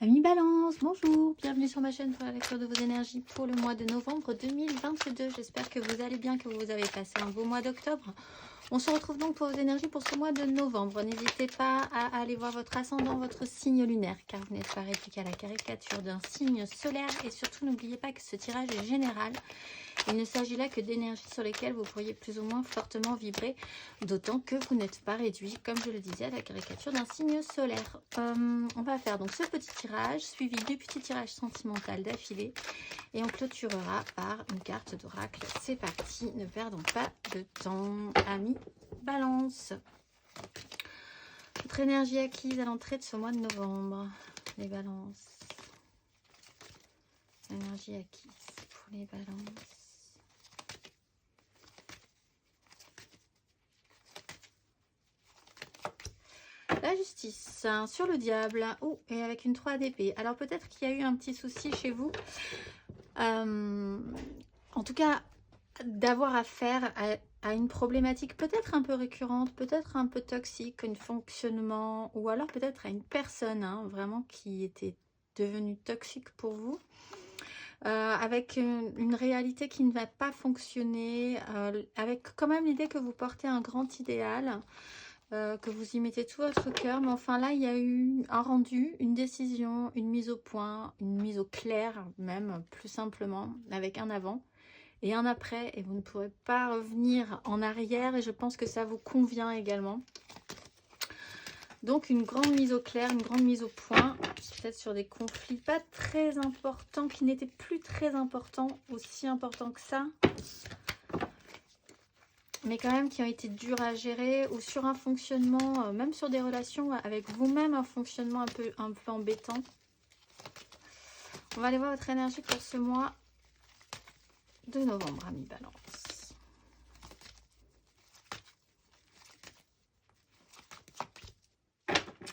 Amis Balance, bonjour, bienvenue sur ma chaîne pour la lecture de vos énergies pour le mois de novembre 2022. J'espère que vous allez bien, que vous avez passé un beau mois d'octobre. On se retrouve donc pour vos énergies pour ce mois de novembre. N'hésitez pas à aller voir votre ascendant, votre signe lunaire, car vous n'êtes pas réduit qu'à la caricature d'un signe solaire. Et surtout, n'oubliez pas que ce tirage est général. Il ne s'agit là que d'énergies sur lesquelles vous pourriez plus ou moins fortement vibrer, d'autant que vous n'êtes pas réduit, comme je le disais, à la caricature d'un signe solaire. On va faire donc ce petit tirage, suivi du petit tirage sentimental d'affilée, et on clôturera par une carte d'oracle. C'est parti, ne perdons pas de temps, amis Balance. Votre énergie acquise à l'entrée de ce mois de novembre, les Balances. Énergie acquise pour les Balances. La justice, sur le diable, oh, et avec une 3 d'épée. Alors peut-être qu'il y a eu un petit souci chez vous. En tout cas, d'avoir affaire à une problématique peut-être un peu récurrente, peut-être un peu toxique, un fonctionnement, ou alors peut-être à une personne vraiment qui était devenue toxique pour vous. Avec une réalité qui ne va pas fonctionner, avec quand même l'idée que vous portez un grand idéal, que vous y mettez tout votre cœur, mais enfin là il y a eu un rendu, une décision, une mise au point, une mise au clair même, plus simplement, avec un avant et un après, et vous ne pourrez pas revenir en arrière, et je pense que ça vous convient également. Donc une grande mise au clair, une grande mise au point, peut-être sur des conflits pas très importants, qui n'étaient plus très importants, aussi importants que ça, mais quand même qui ont été durs à gérer, ou sur un fonctionnement, même sur des relations avec vous-même, un fonctionnement un peu embêtant. On va aller voir votre énergie pour ce mois de novembre, amis Balance.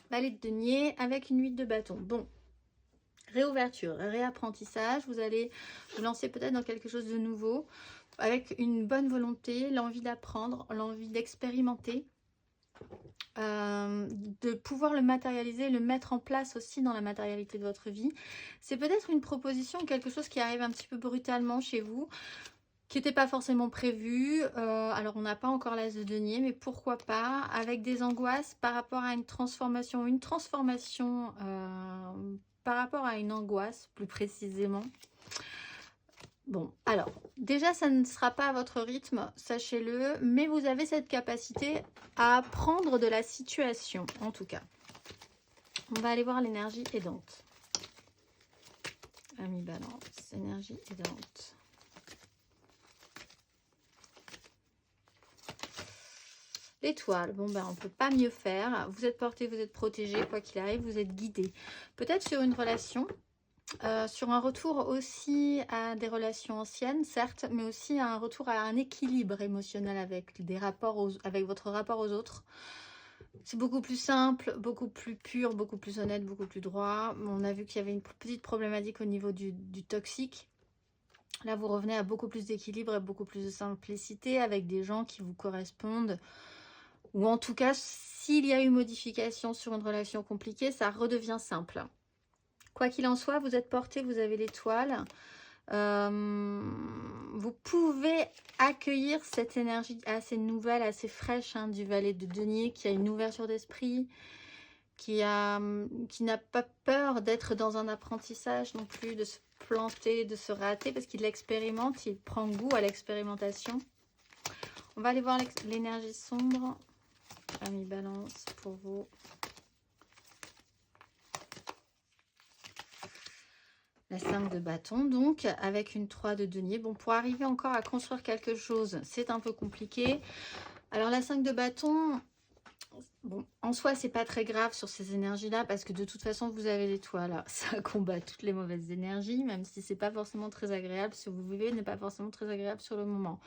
Valet de denier avec une 8 de bâton. Bon, réouverture, réapprentissage, vous allez vous lancer peut-être dans quelque chose de nouveau, avec une bonne volonté, l'envie d'apprendre, l'envie d'expérimenter, de pouvoir le matérialiser, le mettre en place aussi dans la matérialité de votre vie. C'est peut-être une proposition, quelque chose qui arrive un petit peu brutalement chez vous, qui n'était pas forcément prévu. Alors on n'a pas encore l'as de denier, mais pourquoi pas, avec des angoisses par rapport à une transformation par rapport à une angoisse plus précisément. Bon, alors, déjà, ça ne sera pas à votre rythme, sachez-le, mais vous avez cette capacité à apprendre de la situation, en tout cas. On va aller voir l'énergie aidante. Amis Balance, énergie aidante. L'étoile, bon ben on ne peut pas mieux faire. Vous êtes porté, vous êtes protégé, quoi qu'il arrive, vous êtes guidé. Peut-être sur une relation. Sur un retour aussi à des relations anciennes, certes, mais aussi à un retour à un équilibre émotionnel avec des rapports avec votre rapport aux autres. C'est beaucoup plus simple, beaucoup plus pur, beaucoup plus honnête, beaucoup plus droit. On a vu qu'il y avait une petite problématique au niveau du toxique. Là, vous revenez à beaucoup plus d'équilibre et beaucoup plus de simplicité avec des gens qui vous correspondent. Ou en tout cas, s'il y a eu modification sur une relation compliquée, ça redevient simple. Quoi qu'il en soit, vous êtes porté, vous avez l'étoile. Vous pouvez accueillir cette énergie assez nouvelle, assez fraîche du valet de denier, qui a une ouverture d'esprit, qui n'a pas peur d'être dans un apprentissage non plus, de se planter, de se rater, parce qu'il expérimente, il prend goût à l'expérimentation. On va aller voir l'énergie sombre. Amis Balance, pour vous. La 5 de bâton, donc, avec une 3 de denier. Bon, pour arriver encore à construire quelque chose, c'est un peu compliqué. Alors, la 5 de bâton, bon, en soi, c'est pas très grave sur ces énergies-là, parce que de toute façon, vous avez l'étoile. Ça combat toutes les mauvaises énergies, même si c'est pas forcément très agréable. Ce que vous vivez n'est pas forcément très agréable sur le moment.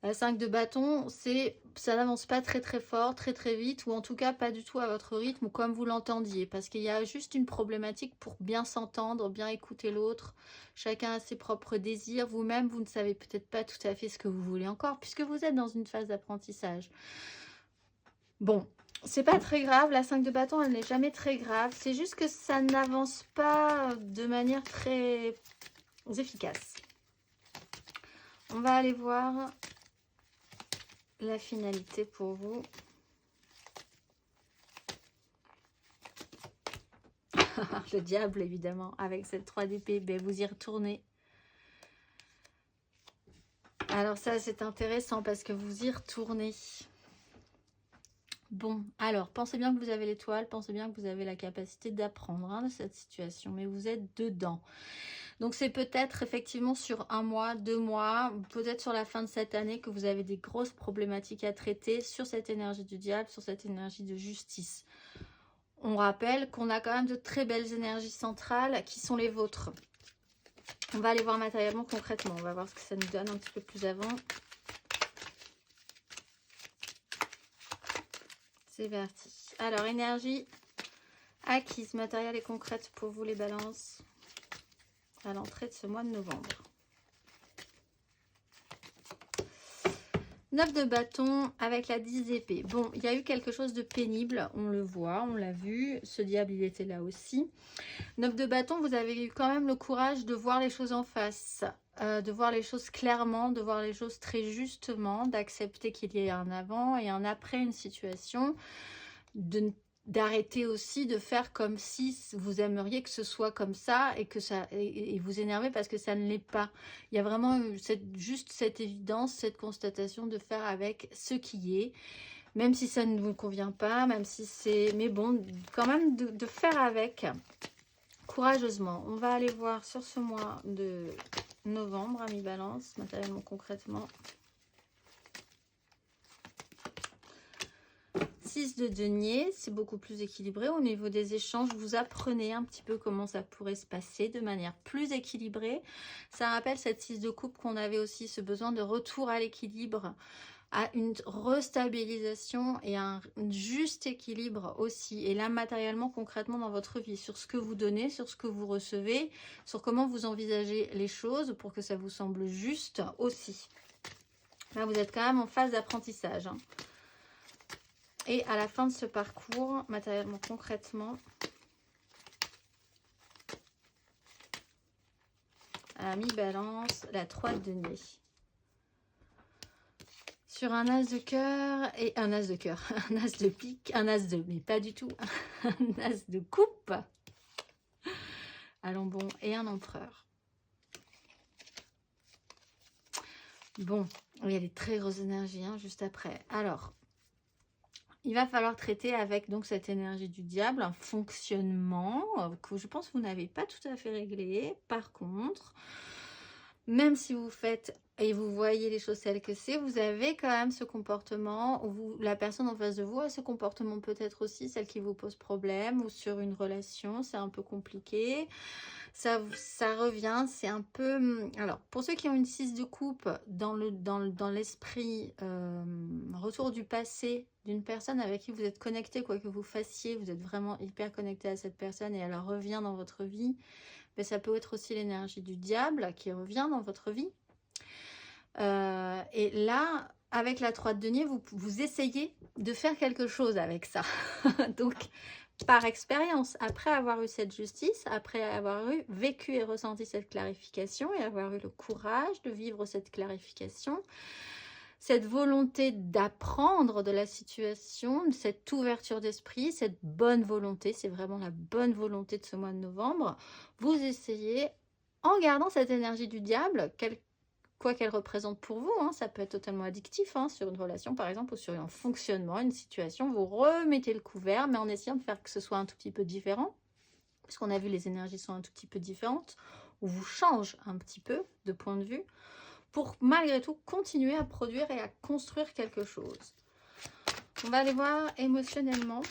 La 5 de bâton, ça n'avance pas très très fort, très très vite, ou en tout cas pas du tout à votre rythme ou comme vous l'entendiez, parce qu'il y a juste une problématique pour bien s'entendre, bien écouter l'autre. Chacun a ses propres désirs. Vous-même, vous ne savez peut-être pas tout à fait ce que vous voulez encore, puisque vous êtes dans une phase d'apprentissage. Bon, C'est pas très grave, la 5 de bâton, elle n'est jamais très grave. C'est juste que ça n'avance pas de manière très efficace. On va aller voir la finalité pour vous. Le diable, évidemment, avec cette 3 d'épée, ben vous y retournez. Alors ça, c'est intéressant parce que vous y retournez. Bon, alors, pensez bien que vous avez l'étoile, pensez bien que vous avez la capacité d'apprendre de cette situation, mais vous êtes dedans. Donc, c'est peut-être effectivement sur 1 mois, 2 mois, peut-être sur la fin de cette année que vous avez des grosses problématiques à traiter sur cette énergie du diable, sur cette énergie de justice. On rappelle qu'on a quand même de très belles énergies centrales qui sont les vôtres. On va aller voir matériellement, concrètement. On va voir ce que ça nous donne un petit peu plus avant. C'est parti. Alors, énergie acquise, matérielle et concrète pour vous les balances à l'entrée de ce mois de novembre. 9 de bâton avec la 10 d'épée. Bon, il y a eu quelque chose de pénible, on le voit, on l'a vu. Ce diable, il était là aussi. 9 de bâton, vous avez eu quand même le courage de voir les choses en face, de voir les choses clairement, de voir les choses très justement, d'accepter qu'il y ait un avant et un après une situation, d'arrêter aussi de faire comme si vous aimeriez que ce soit comme ça et que ça et vous énerver parce que ça ne l'est pas. Il y a vraiment juste cette évidence, cette constatation de faire avec ce qui est, même si ça ne vous convient pas, même si c'est... Mais bon, quand même de faire avec courageusement. On va aller voir sur ce mois de novembre, amis balance, matériellement, concrètement. 6 de denier, c'est beaucoup plus équilibré au niveau des échanges. Vous apprenez un petit peu comment ça pourrait se passer de manière plus équilibrée. Ça rappelle cette 6 de coupe qu'on avait aussi, ce besoin de retour à l'équilibre, à une restabilisation et un juste équilibre aussi. Et là, matériellement, concrètement dans votre vie, sur ce que vous donnez, sur ce que vous recevez, sur comment vous envisagez les choses pour que ça vous semble juste aussi. Là, vous êtes quand même en phase d'apprentissage, hein. Et à la fin de ce parcours, matériellement, concrètement, à mi-balance, la 3 de denier. Sur un as de cœur et un as de cœur, un as de pique, un as de... mais pas du tout, un as de coupe. Allons bon, et un empereur. Bon, il y a des très grosses énergies, hein, juste après. Alors... il va falloir traiter avec donc cette énergie du diable, un fonctionnement que je pense que vous n'avez pas tout à fait réglé. Par contre, même si vous faites et vous voyez les choses telles que c'est, vous avez quand même ce comportement, où la personne en face de vous a ce comportement peut-être aussi, celle qui vous pose problème, ou sur une relation, c'est un peu compliqué. Ça revient, c'est un peu... Alors, pour ceux qui ont une 6 de coupe, dans l'esprit retour du passé d'une personne avec qui vous êtes connecté, quoi que vous fassiez, vous êtes vraiment hyper connecté à cette personne et elle revient dans votre vie, mais ça peut être aussi l'énergie du diable qui revient dans votre vie. Et là, avec la 3 de denier, vous essayez de faire quelque chose avec ça. Donc... par expérience, après avoir eu cette justice, après avoir vécu et ressenti cette clarification et avoir eu le courage de vivre cette clarification, cette volonté d'apprendre de la situation, cette ouverture d'esprit, cette bonne volonté, c'est vraiment la bonne volonté de ce mois de novembre, vous essayez, en gardant cette énergie du diable, quoi qu'elle représente pour vous, hein, ça peut être totalement addictif, hein, sur une relation par exemple, ou sur un fonctionnement, une situation, vous remettez le couvert, mais en essayant de faire que ce soit un tout petit peu différent, parce qu'on a vu les énergies sont un tout petit peu différentes, ou vous change un petit peu de point de vue, pour malgré tout continuer à produire et à construire quelque chose. On va aller voir émotionnellement.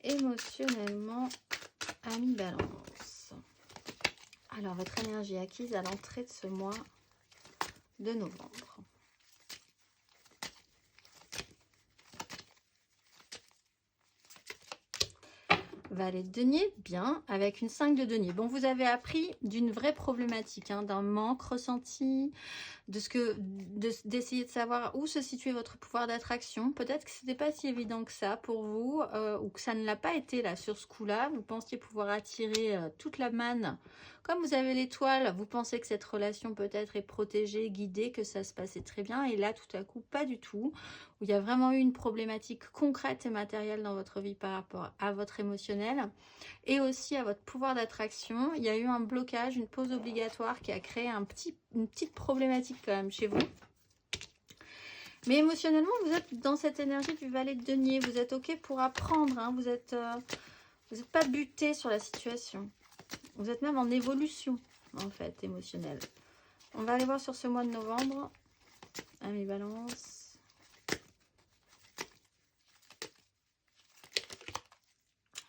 Émotionnellement, amis balance. Alors, votre énergie acquise à l'entrée de ce mois de novembre. Valet de denier, bien, avec une 5 de denier. Bon, vous avez appris d'une vraie problématique, hein, d'un manque ressenti, d'essayer de savoir où se situait votre pouvoir d'attraction. Peut-être que ce n'était pas si évident que ça pour vous, ou que ça ne l'a pas été là sur ce coup-là. Vous pensiez pouvoir attirer toute la manne. Comme vous avez l'étoile, vous pensez que cette relation peut-être est protégée, guidée, que ça se passait très bien. Et là, tout à coup, pas du tout. Où il y a vraiment eu une problématique concrète et matérielle dans votre vie par rapport à votre émotionnel et aussi à votre pouvoir d'attraction. Il y a eu un blocage, une pause obligatoire qui a créé une petite problématique quand même chez vous. Mais émotionnellement, vous êtes dans cette énergie du valet de denier. Vous êtes OK pour apprendre. Hein. Vous n'êtes pas buté sur la situation. Vous êtes même en évolution, en fait, émotionnelle. On va aller voir sur ce mois de novembre. Amis Balance.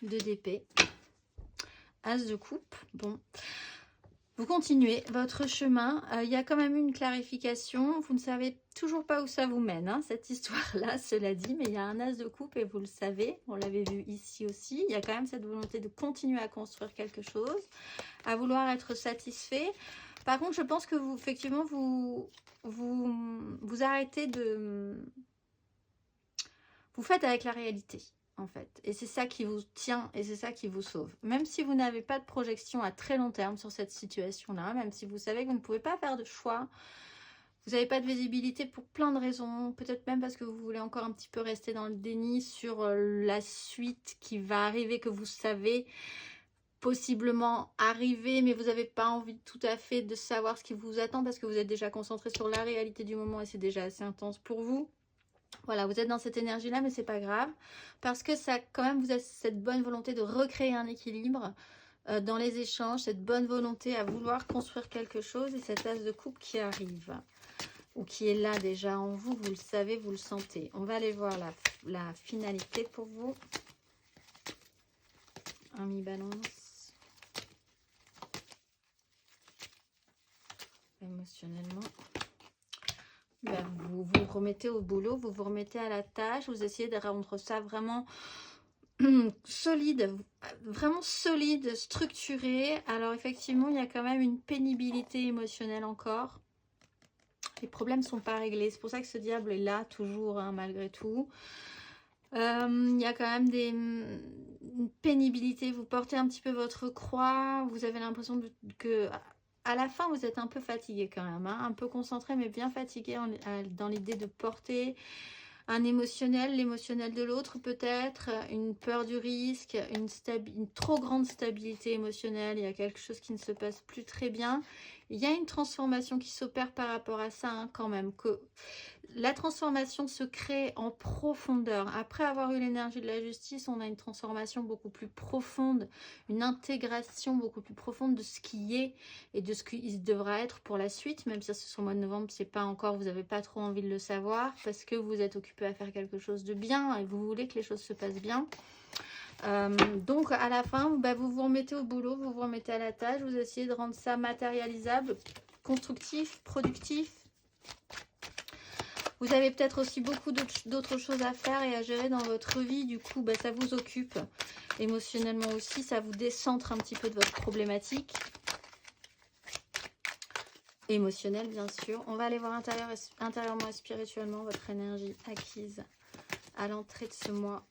Deux d'épée. As de coupe. Bon. Vous continuez votre chemin. Il y a quand même une clarification. Vous ne savez toujours pas où ça vous mène, hein, cette histoire-là, cela dit. Mais il y a un as de coupe et vous le savez. On l'avait vu ici aussi. Il y a quand même cette volonté de continuer à construire quelque chose, à vouloir être satisfait. Par contre, je pense que vous, effectivement, vous arrêtez de... Vous faites avec la réalité. En fait, et c'est ça qui vous tient et c'est ça qui vous sauve. Même si vous n'avez pas de projection à très long terme sur cette situation-là, même si vous savez que vous ne pouvez pas faire de choix, vous n'avez pas de visibilité pour plein de raisons, peut-être même parce que vous voulez encore un petit peu rester dans le déni sur la suite qui va arriver, que vous savez possiblement arriver, mais vous n'avez pas envie tout à fait de savoir ce qui vous attend parce que vous êtes déjà concentré sur la réalité du moment et c'est déjà assez intense pour vous. Voilà, vous êtes dans cette énergie-là, mais c'est pas grave. Parce que ça, quand même, vous avez cette bonne volonté de recréer un équilibre dans les échanges, cette bonne volonté à vouloir construire quelque chose et cette as de coupe qui arrive. Ou qui est là déjà en vous, vous le savez, vous le sentez. On va aller voir la finalité pour vous. Amis Balance. Émotionnellement. Ben, vous vous remettez au boulot, vous vous remettez à la tâche, vous essayez de rendre ça vraiment solide, structuré. Alors effectivement, il y a quand même une pénibilité émotionnelle encore. Les problèmes ne sont pas réglés. C'est pour ça que ce diable est là, toujours, hein, malgré tout. Il y a quand même une pénibilité. Vous portez un petit peu votre croix. Vous avez l'impression que... À la fin, vous êtes un peu fatigué quand même, hein, un peu concentré, mais bien fatigué dans l'idée de porter un émotionnel, l'émotionnel de l'autre peut-être, une peur du risque, une trop grande stabilité émotionnelle, il y a quelque chose qui ne se passe plus très bien. Il y a une transformation qui s'opère par rapport à ça, hein, quand même, que la transformation se crée en profondeur. Après avoir eu l'énergie de la justice, on a une transformation beaucoup plus profonde, une intégration beaucoup plus profonde de ce qui est et de ce qu'il devra être pour la suite, même si sur le mois de novembre, c'est pas encore, vous n'avez pas trop envie de le savoir, parce que vous êtes occupé à faire quelque chose de bien et vous voulez que les choses se passent bien. Donc à la fin, bah, vous vous remettez au boulot, vous vous remettez à la tâche, vous essayez de rendre ça matérialisable, constructif, productif. Vous avez peut-être aussi beaucoup d'autres choses à faire et à gérer dans votre vie. Du coup, bah, ça vous occupe émotionnellement aussi. Ça vous décentre un petit peu de votre problématique émotionnelle, bien sûr. On va aller voir intérieurement et spirituellement votre énergie acquise à l'entrée de ce mois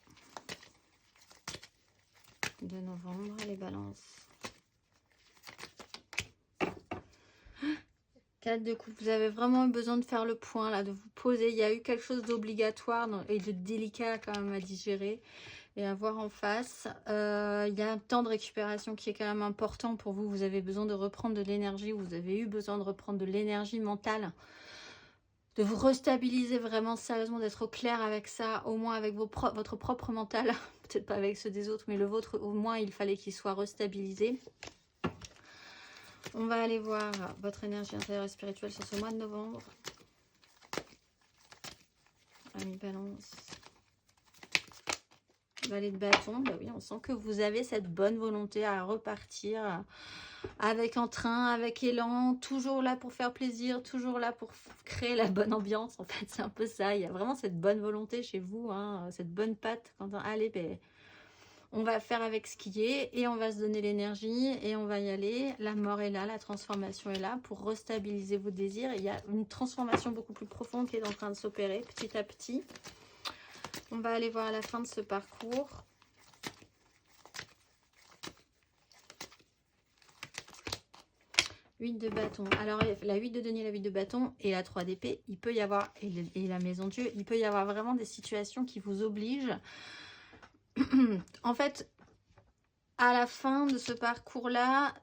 de novembre. Les balances. 4 de coupe, vous avez vraiment besoin de faire le point, là, de vous poser. Il y a eu quelque chose d'obligatoire et de délicat quand même à digérer et à voir en face. Il y a un temps de récupération qui est quand même important pour vous. Vous avez besoin de reprendre de l'énergie, vous avez eu besoin de reprendre de l'énergie mentale, de vous restabiliser vraiment sérieusement, d'être au clair avec ça, au moins avec votre propre mental. Peut-être pas avec ceux des autres, mais le vôtre, au moins, il fallait qu'il soit restabilisé. On va aller voir votre énergie intérieure et spirituelle sur ce mois de novembre. Amis Balance. Valet de bâton. Bah oui, on sent que vous avez cette bonne volonté à repartir avec entrain, avec élan. Toujours là pour faire plaisir, toujours là pour créer la bonne ambiance. En fait, c'est un peu ça. Il y a vraiment cette bonne volonté chez vous, hein, cette bonne patte. Allez, ben, On va faire avec ce qui est et on va se donner l'énergie et on va y aller. La mort est là, la transformation est là pour restabiliser vos désirs. Il y a une transformation beaucoup plus profonde qui est en train de s'opérer petit à petit. On va aller voir la fin de ce parcours. Huit de bâton. Alors, la 8 de denier, la 8 de bâton et la 3 d'épée, il peut y avoir, et la maison Dieu, il peut y avoir vraiment des situations qui vous obligent. En fait, à la fin de ce parcours-là,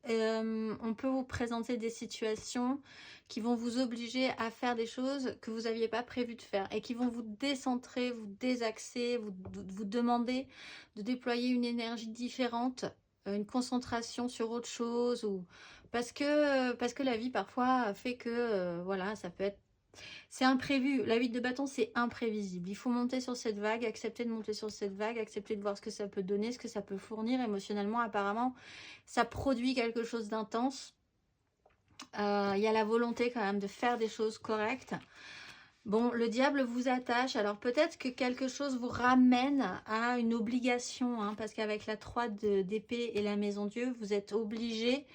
on peut vous présenter des situations qui vont vous obliger à faire des choses que vous n'aviez pas prévu de faire et qui vont vous décentrer, vous désaxer, vous demander de déployer une énergie différente, une concentration sur autre chose, ou parce que la vie parfois fait que voilà, ça peut être, c'est imprévu. La 8 de bâton, c'est imprévisible. Il faut monter sur cette vague, accepter de monter sur cette vague, accepter de voir ce que ça peut donner, ce que ça peut fournir émotionnellement. Apparemment, ça produit quelque chose d'intense. Il y a la volonté quand même de faire des choses correctes. Bon, le diable vous attache. Alors peut-être que quelque chose vous ramène à une obligation, hein, parce qu'avec la 3 d'épée et la maison Dieu, vous êtes obligé,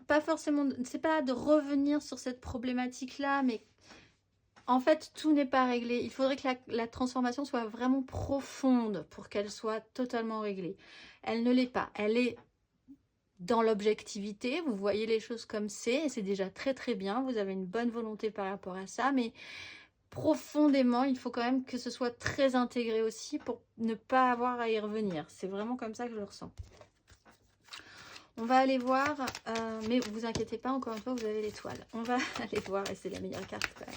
pas forcément, c'est pas de revenir sur cette problématique-là, mais en fait, tout n'est pas réglé. Il faudrait que la transformation soit vraiment profonde pour qu'elle soit totalement réglée. Elle ne l'est pas. Elle est dans l'objectivité. Vous voyez les choses comme c'est, et c'est déjà très très bien. Vous avez une bonne volonté par rapport à ça, mais profondément, il faut quand même que ce soit très intégré aussi pour ne pas avoir à y revenir. C'est vraiment comme ça que je le ressens. On va aller voir, mais vous inquiétez pas, encore une fois, vous avez l'étoile. On va aller voir, et c'est la meilleure carte quand même.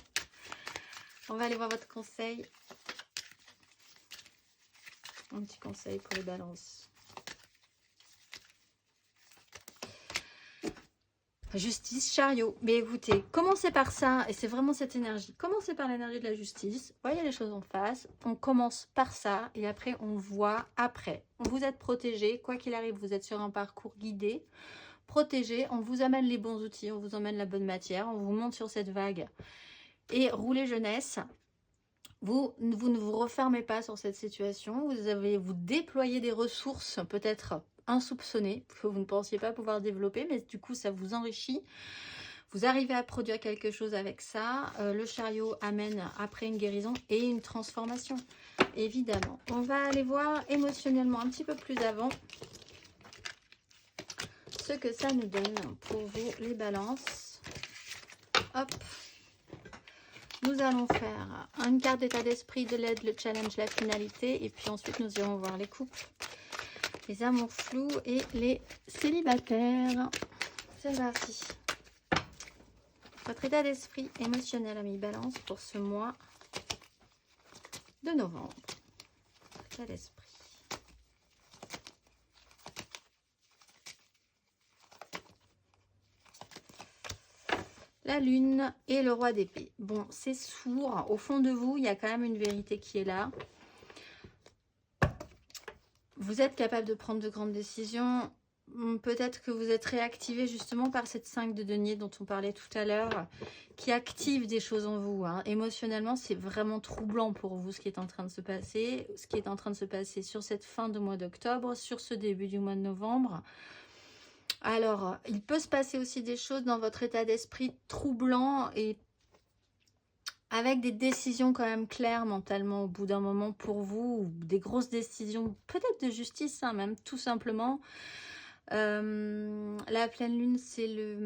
On va aller voir votre conseil. Un petit conseil pour les balances. Justice, chariot. Mais écoutez, commencez par ça, et c'est vraiment cette énergie. Commencez par l'énergie de la justice. Voyez les choses en face. On commence par ça, et après, on voit après. Vous êtes protégé. Quoi qu'il arrive, vous êtes sur un parcours guidé. Protégé. On vous amène les bons outils, on vous emmène la bonne matière. On vous monte sur cette vague. Et roulez jeunesse. Vous ne vous refermez pas sur cette situation. Vous déployez des ressources peut-être insoupçonnées que vous ne pensiez pas pouvoir développer, mais du coup ça vous enrichit. Vous arrivez à produire quelque chose avec ça. Le chariot amène après une guérison et une transformation, évidemment. On va aller voir émotionnellement un petit peu plus avant ce que ça nous donne pour vous les balances. Hop. Nous allons faire une carte d'état d'esprit, de l'aide, le challenge, la finalité. Et puis ensuite, nous irons voir les couples, les amours flous et les célibataires. C'est parti. Votre état d'esprit émotionnel, ami Balance, pour ce mois de novembre. État d'esprit. La lune et le roi d'épée. Bon, c'est sourd. Au fond de vous, il y a quand même une vérité qui est là. Vous êtes capable de prendre de grandes décisions. Peut-être que vous êtes réactivé justement par cette 5 de denier dont on parlait tout à l'heure, qui active des choses en vous. Hein. Émotionnellement, c'est vraiment troublant pour vous ce qui est en train de se passer. Ce qui est en train de se passer sur cette fin de mois d'octobre, sur ce début du mois de novembre. Alors, il peut se passer aussi des choses dans votre état d'esprit troublant et avec des décisions quand même claires mentalement au bout d'un moment pour vous, ou des grosses décisions, peut-être de justice, hein, même tout simplement. La pleine lune, c'est le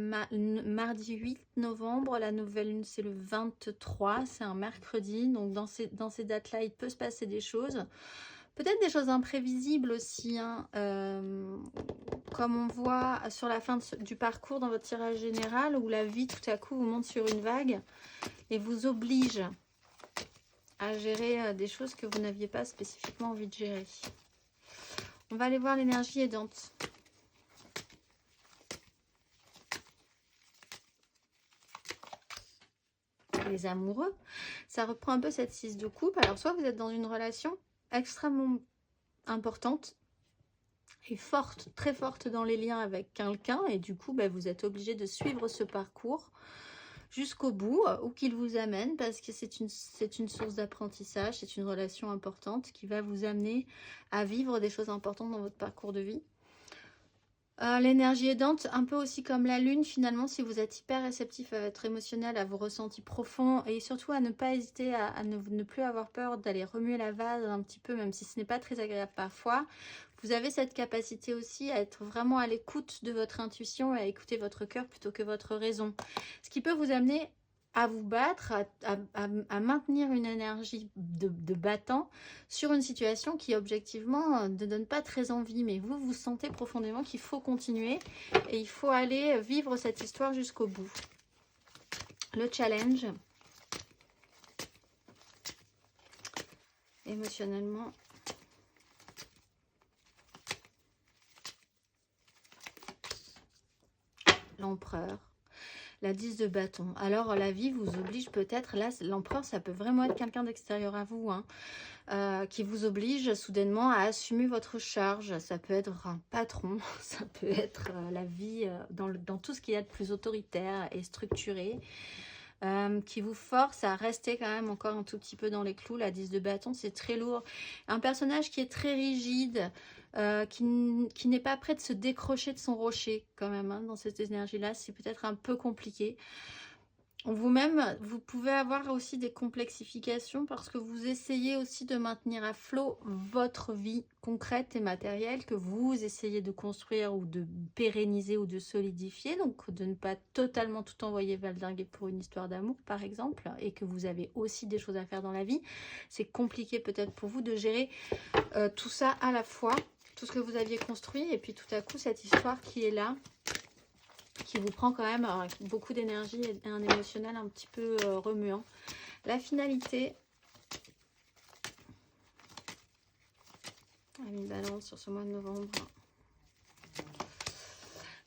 mardi 8 novembre, la nouvelle lune, c'est le 23, c'est un mercredi. Donc, dans ces dates-là, il peut se passer des choses. Peut-être des choses imprévisibles aussi, hein, comme on voit sur la fin du parcours dans votre tirage général, où la vie tout à coup vous monte sur une vague et vous oblige à gérer des choses que vous n'aviez pas spécifiquement envie de gérer. On va aller voir l'énergie aidante. Les amoureux, ça reprend un peu cette 6 de coupe. Alors soit vous êtes dans une relation extrêmement importante et forte, très forte dans les liens avec quelqu'un, et du coup vous êtes obligé de suivre ce parcours jusqu'au bout, où qu'il vous amène, parce que c'est une source d'apprentissage, c'est une relation importante qui va vous amener à vivre des choses importantes dans votre parcours de vie. L'énergie aidante, un peu aussi comme la lune, finalement, si vous êtes hyper réceptif à votre émotionnel, à vos ressentis profonds, et surtout à ne pas hésiter à ne plus avoir peur d'aller remuer la vase un petit peu, même si ce n'est pas très agréable parfois. Vous avez cette capacité aussi à être vraiment à l'écoute de votre intuition et à écouter votre cœur plutôt que votre raison. Ce qui peut vous amener à vous battre, à maintenir une énergie de battant sur une situation qui objectivement ne donne pas très envie, mais vous sentez profondément qu'il faut continuer et il faut aller vivre cette histoire jusqu'au bout. Le challenge, émotionnellement, l'empereur, la 10 de bâton. Alors la vie vous oblige peut-être, là l'empereur ça peut vraiment être quelqu'un d'extérieur à vous, hein, qui vous oblige soudainement à assumer votre charge. Ça peut être un patron, ça peut être la vie dans tout ce qu'il y a de plus autoritaire et structuré, qui vous force à rester quand même encore un tout petit peu dans les clous. La 10 de bâton, c'est très lourd. Un personnage qui est très rigide, qui n'est pas prêt de se décrocher de son rocher quand même, hein, dans cette énergie-là. C'est peut-être un peu compliqué. Vous-même, vous pouvez avoir aussi des complexifications parce que vous essayez aussi de maintenir à flot votre vie concrète et matérielle que vous essayez de construire ou de pérenniser ou de solidifier. Donc, de ne pas totalement tout envoyer valdinguer pour une histoire d'amour, par exemple, et que vous avez aussi des choses à faire dans la vie. C'est compliqué peut-être pour vous de gérer tout ça à la fois, tout ce que vous aviez construit et puis tout à coup, cette histoire qui est là, qui vous prend quand même beaucoup d'énergie et un émotionnel un petit peu remuant. La finalité, une balance sur ce mois de novembre.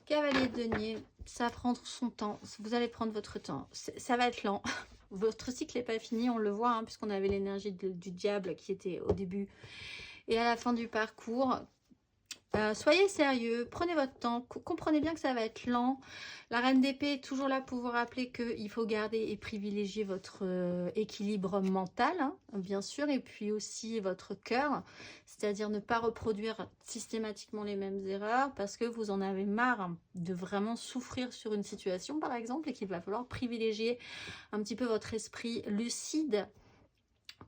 Cavalier de denier, ça va prendre son temps, vous allez prendre votre temps, ça va être lent. Votre cycle n'est pas fini, on le voit, hein, puisqu'on avait l'énergie du diable qui était au début et à la fin du parcours. Soyez sérieux, prenez votre temps, comprenez bien que ça va être lent. La reine d'épée est toujours là pour vous rappeler qu'il faut garder et privilégier votre équilibre mental, hein, bien sûr, et puis aussi votre cœur, c'est-à-dire ne pas reproduire systématiquement les mêmes erreurs parce que vous en avez marre de vraiment souffrir sur une situation, par exemple, et qu'il va falloir privilégier un petit peu votre esprit lucide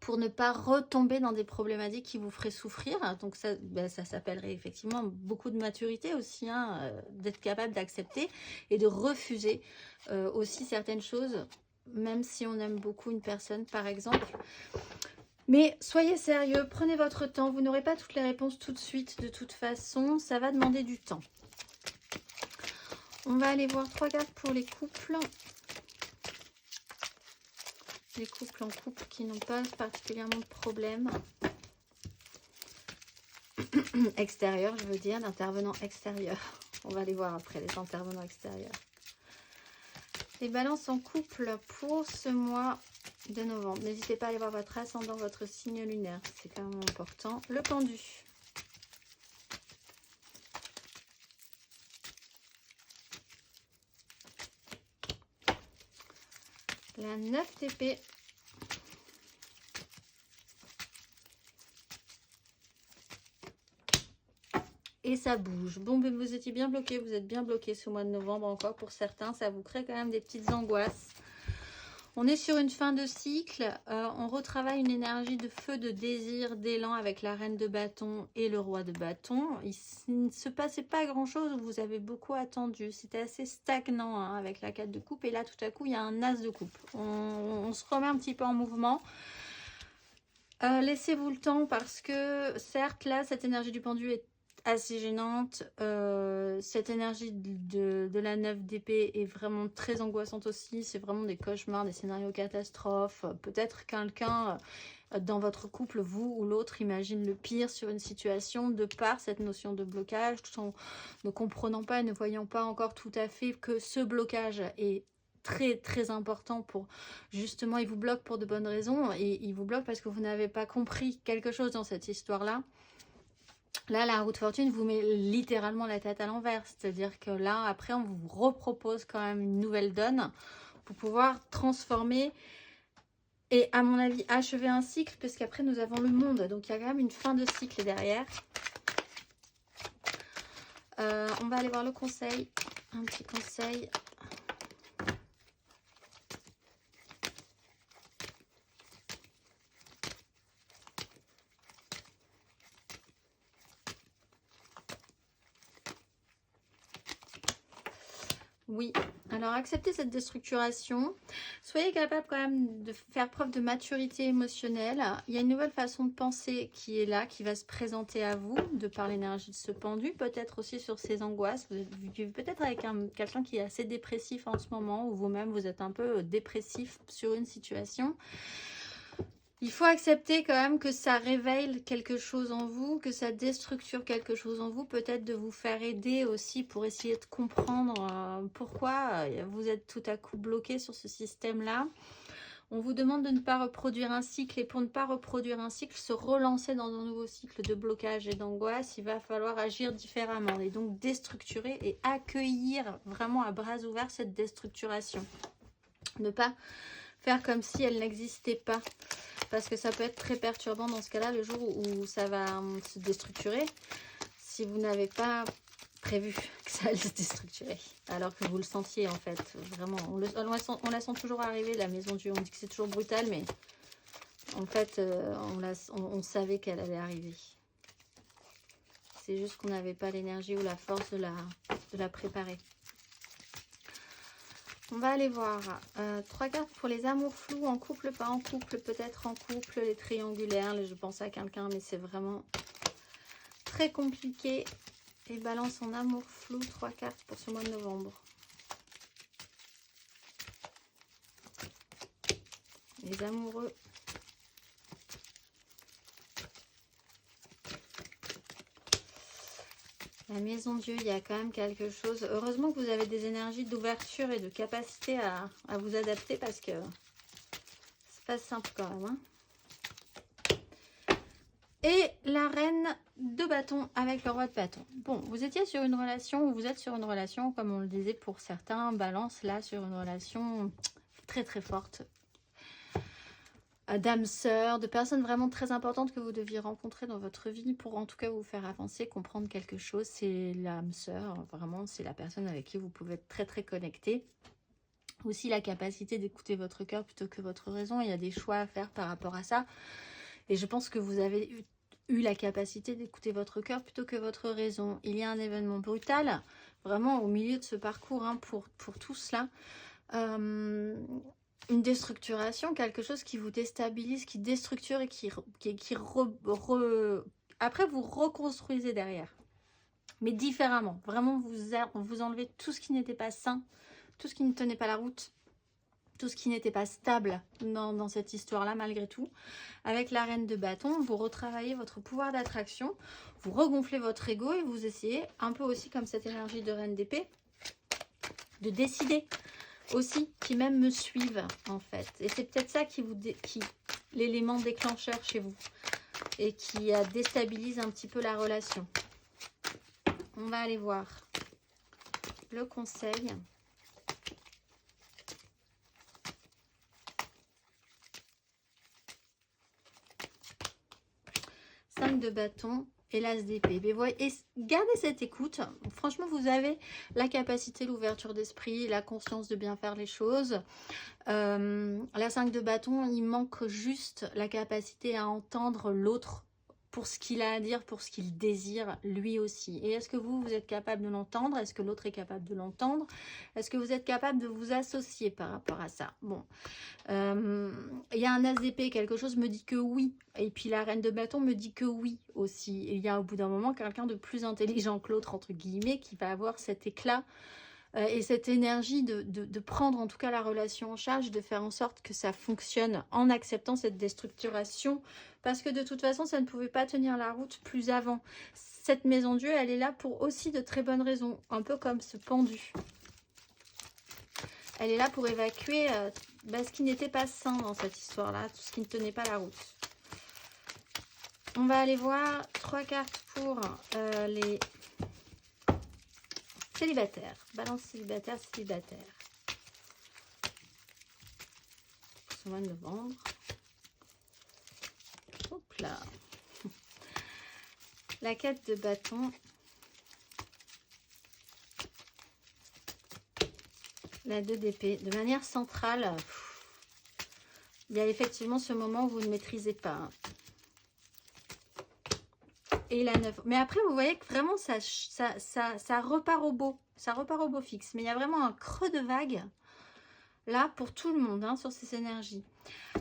pour ne pas retomber dans des problématiques qui vous feraient souffrir. Donc ça, ça s'appellerait effectivement beaucoup de maturité aussi, hein, d'être capable d'accepter et de refuser aussi certaines choses, même si on aime beaucoup une personne, par exemple. Mais soyez sérieux, prenez votre temps, vous n'aurez pas toutes les réponses tout de suite, de toute façon, ça va demander du temps. On va aller voir 3 cartes pour les couples. Les couples en couple qui n'ont pas particulièrement de problème. Extérieur, je veux dire, d'intervenants extérieurs. On va les voir après, les intervenants extérieurs. Les balances en couple pour ce mois de novembre. N'hésitez pas à aller voir votre ascendant, votre signe lunaire. C'est quand même important. Le pendu. La 9 d'épée. Et ça bouge. Bon, mais vous étiez bien bloqué, vous êtes bien bloqué ce mois de novembre encore pour certains. Ça vous crée quand même des petites angoisses. On est sur une fin de cycle. On retravaille une énergie de feu, de désir, d'élan avec la reine de bâton et le roi de bâton. Il ne se passait pas grand-chose, vous avez beaucoup attendu. C'était assez stagnant, hein, avec la 4 de coupe. Et là, tout à coup, il y a un as de coupe. On se remet un petit peu en mouvement. Laissez-vous le temps parce que, certes, là, cette énergie du pendu est assez gênante. Cette énergie de la 9 d'épée est vraiment très angoissante aussi. C'est vraiment des cauchemars, des scénarios catastrophes. Peut-être quelqu'un dans votre couple, vous ou l'autre, imagine le pire sur une situation de par cette notion de blocage, tout en ne comprenant pas et ne voyant pas encore tout à fait que ce blocage est très très important pour justement, il vous bloque pour de bonnes raisons et il vous bloque parce que vous n'avez pas compris quelque chose dans cette histoire-là. Là, la roue de fortune vous met littéralement la tête à l'envers. C'est-à-dire que là, après, on vous repropose quand même une nouvelle donne. pour pouvoir transformer et, à mon avis, achever un cycle, parce qu'après, nous avons le monde. Donc, il y a quand même une fin de cycle derrière. On va aller voir le conseil. Un petit conseil. Oui, alors acceptez cette déstructuration. Soyez capable quand même de faire preuve de maturité émotionnelle. Il y a une nouvelle façon de penser qui est là, qui va se présenter à vous, de par l'énergie de ce pendu. Peut-être aussi sur ces angoisses. Vous vivez peut-être avec quelqu'un qui est assez dépressif en ce moment, ou vous-même vous êtes un peu dépressif sur une situation. Il faut accepter quand même que ça réveille quelque chose en vous, que ça déstructure quelque chose en vous, peut-être de vous faire aider aussi pour essayer de comprendre pourquoi vous êtes tout à coup bloqué sur ce système-là. On vous demande de ne pas reproduire un cycle, et pour ne pas reproduire un cycle, se relancer dans un nouveau cycle de blocage et d'angoisse, il va falloir agir différemment et donc déstructurer et accueillir vraiment à bras ouverts cette déstructuration. Ne pas faire comme si elle n'existait pas. Parce que ça peut être très perturbant dans ce cas-là, le jour où ça va se déstructurer, si vous n'avez pas prévu que ça allait se déstructurer, alors que vous le sentiez en fait, vraiment, on la sent toujours arriver, la maison Dieu, on dit que c'est toujours brutal, mais en fait, on savait qu'elle allait arriver. C'est juste qu'on n'avait pas l'énergie ou la force de la préparer. On va aller voir 3 cartes pour les amours flous, en couple, pas en couple, peut-être en couple, les triangulaires, je pense à quelqu'un, mais c'est vraiment très compliqué. Et balance en amour flou, 3 cartes pour ce mois de novembre. Les amoureux. La maison Dieu, il y a quand même quelque chose. Heureusement que vous avez des énergies d'ouverture et de capacité à vous adapter, parce que c'est pas simple quand même. Et la reine de bâton avec le roi de bâton. Bon, vous étiez sur une relation, ou vous êtes sur une relation, comme on le disait pour certains, balance là sur une relation très très forte. D'âme sœur, de personnes vraiment très importantes que vous deviez rencontrer dans votre vie pour en tout cas vous faire avancer, comprendre quelque chose. C'est l'âme sœur, vraiment c'est la personne avec qui vous pouvez être très très connecté. Aussi la capacité d'écouter votre cœur plutôt que votre raison. Il y a des choix à faire par rapport à ça. Et je pense que vous avez eu la capacité d'écouter votre cœur plutôt que votre raison. Il y a un événement brutal, vraiment au milieu de ce parcours pour tout cela. Une déstructuration, quelque chose qui vous déstabilise, qui déstructure et après vous reconstruisez derrière. Mais différemment. Vraiment, vous enlevez tout ce qui n'était pas sain, tout ce qui ne tenait pas la route, tout ce qui n'était pas stable dans cette histoire-là, malgré tout. Avec la reine de bâton, vous retravaillez votre pouvoir d'attraction, vous regonflez votre ego et vous essayez, un peu aussi comme cette énergie de reine d'épée, de décider aussi, qui même me suivent en fait. Et c'est peut-être ça qui l'élément déclencheur chez vous et qui déstabilise un petit peu la relation. On va aller voir le conseil. Cinq de bâton et l'as d'épée. Et gardez cette écoute. Franchement, vous avez la capacité, l'ouverture d'esprit, la conscience de bien faire les choses. La 5 de bâton, il manque juste la capacité à entendre l'autre pour ce qu'il a à dire, pour ce qu'il désire lui aussi. Et est-ce que vous êtes capable de l'entendre? Est-ce que l'autre est capable de l'entendre? Est-ce que vous êtes capable de vous associer par rapport à ça? Bon, il y a un as d'épée, quelque chose me dit que oui. Et puis la reine de bâton me dit que oui aussi. Et il y a au bout d'un moment quelqu'un de plus intelligent que l'autre, entre guillemets, qui va avoir cet éclat et cette énergie de prendre en tout cas la relation en charge, de faire en sorte que ça fonctionne en acceptant cette déstructuration, parce que de toute façon ça ne pouvait pas tenir la route plus avant. Cette maison Dieu, elle est là pour aussi de très bonnes raisons, un peu comme ce pendu. Elle est là pour évacuer ce qui n'était pas sain dans cette histoire-là, tout ce qui ne tenait pas la route. On va aller voir 3 cartes pour les célibataires. Balance célibataire, célibataire. ce mois de novembre. Hop là. La 4 de bâton. La 2 d'épée. De manière centrale, il y a effectivement ce moment où vous ne maîtrisez pas. Hein. Et la 9. Mais après, vous voyez que vraiment, ça repart au beau. Ça repart au beau fixe. Mais il y a vraiment un creux de vague, là, pour tout le monde, hein, sur ces énergies.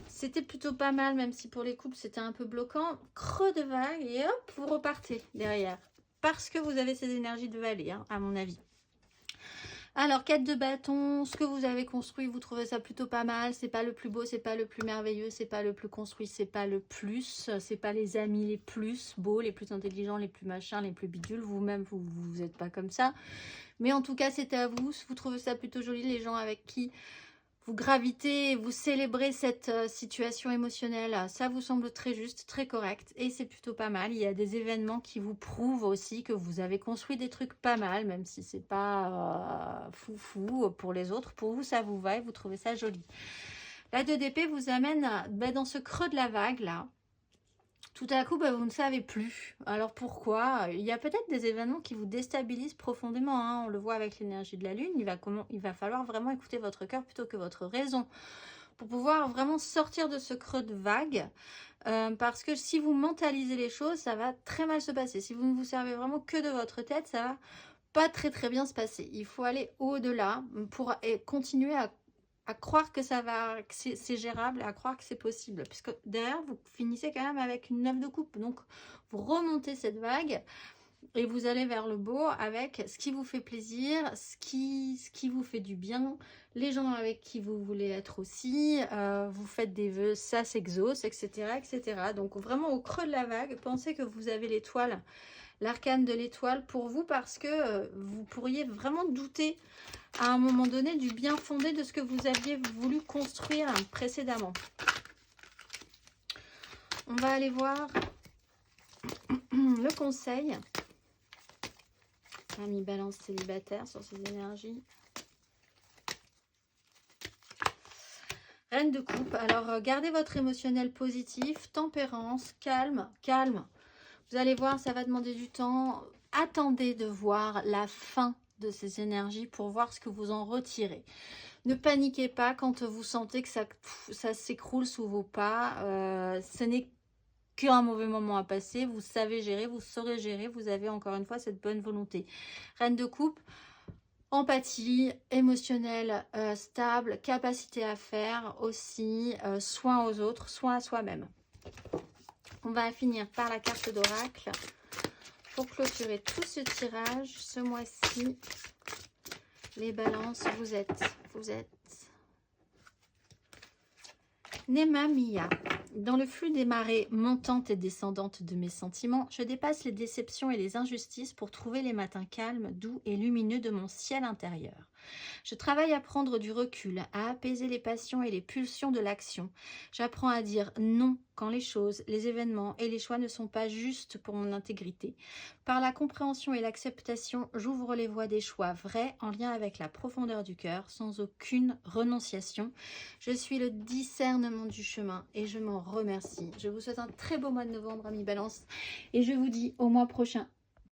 C'était plutôt pas mal, même si pour les couples, c'était un peu bloquant. Creux de vague, et hop, vous repartez derrière. Parce que vous avez ces énergies de vallée, hein, à mon avis. Alors, 4 de bâton, ce que vous avez construit, vous trouvez ça plutôt pas mal. C'est pas le plus beau, c'est pas le plus merveilleux, c'est pas le plus construit, c'est pas le plus. C'est pas les amis les plus beaux, les plus intelligents, les plus machins, les plus bidules. Vous-même, vous êtes pas comme ça. Mais en tout cas, c'était à vous. Vous trouvez ça plutôt joli, les gens avec qui vous gravitez, vous célébrez cette situation émotionnelle. Ça vous semble très juste, très correct. Et c'est plutôt pas mal. Il y a des événements qui vous prouvent aussi que vous avez construit des trucs pas mal, même si c'est pas foufou pour les autres. Pour vous, ça vous va et vous trouvez ça joli. La 2 d'épée vous amène dans ce creux de la vague, là. Tout à coup, vous ne savez plus. Alors pourquoi? Il y a peut-être des événements qui vous déstabilisent profondément. Hein. On le voit avec l'énergie de la Lune. Il va falloir vraiment écouter votre cœur plutôt que votre raison pour pouvoir vraiment sortir de ce creux de vague. Parce que si vous mentalisez les choses, ça va très mal se passer. Si vous ne vous servez vraiment que de votre tête, ça va pas très bien se passer. Il faut aller au-delà pour continuer à croire que ça va, que c'est gérable, à croire que c'est possible. Puisque derrière, vous finissez quand même avec une 9 de coupe. Donc, vous remontez cette vague et vous allez vers le beau avec ce qui vous fait plaisir, ce qui vous fait du bien, les gens avec qui vous voulez être aussi. Vous faites des vœux, ça s'exauce, etc., etc. Donc, vraiment au creux de la vague, pensez que vous avez l'étoile, l'arcane de l'étoile pour vous parce que vous pourriez vraiment douter à un moment donné du bien fondé de ce que vous aviez voulu construire précédemment. On va aller voir le conseil. Ami Balance célibataire sur ces énergies. Reine de coupe. Alors, gardez votre émotionnel positif, tempérance, calme. Vous allez voir, ça va demander du temps. Attendez de voir la fin de ces énergies pour voir ce que vous en retirez. Ne paniquez pas quand vous sentez que ça s'écroule sous vos pas. Ce n'est qu'un mauvais moment à passer. Vous savez gérer, vous saurez gérer. Vous avez encore une fois cette bonne volonté. Reine de coupe, empathie, émotionnel stable, capacité à faire aussi, soin aux autres, soin à soi-même. On va finir par la carte d'oracle. Pour clôturer tout ce tirage, ce mois-ci, les balances, vous êtes Nema Mia. Dans le flux des marées montantes et descendantes de mes sentiments, je dépasse les déceptions et les injustices pour trouver les matins calmes, doux et lumineux de mon ciel intérieur. Je travaille à prendre du recul, à apaiser les passions et les pulsions de l'action. J'apprends à dire non quand les choses, les événements et les choix ne sont pas justes pour mon intégrité. Par la compréhension et l'acceptation, j'ouvre les voies des choix vrais en lien avec la profondeur du cœur, sans aucune renonciation. Je suis le discernement du chemin et je m'en remercie. Je vous souhaite un très beau mois de novembre, amis Balance, et je vous dis au mois prochain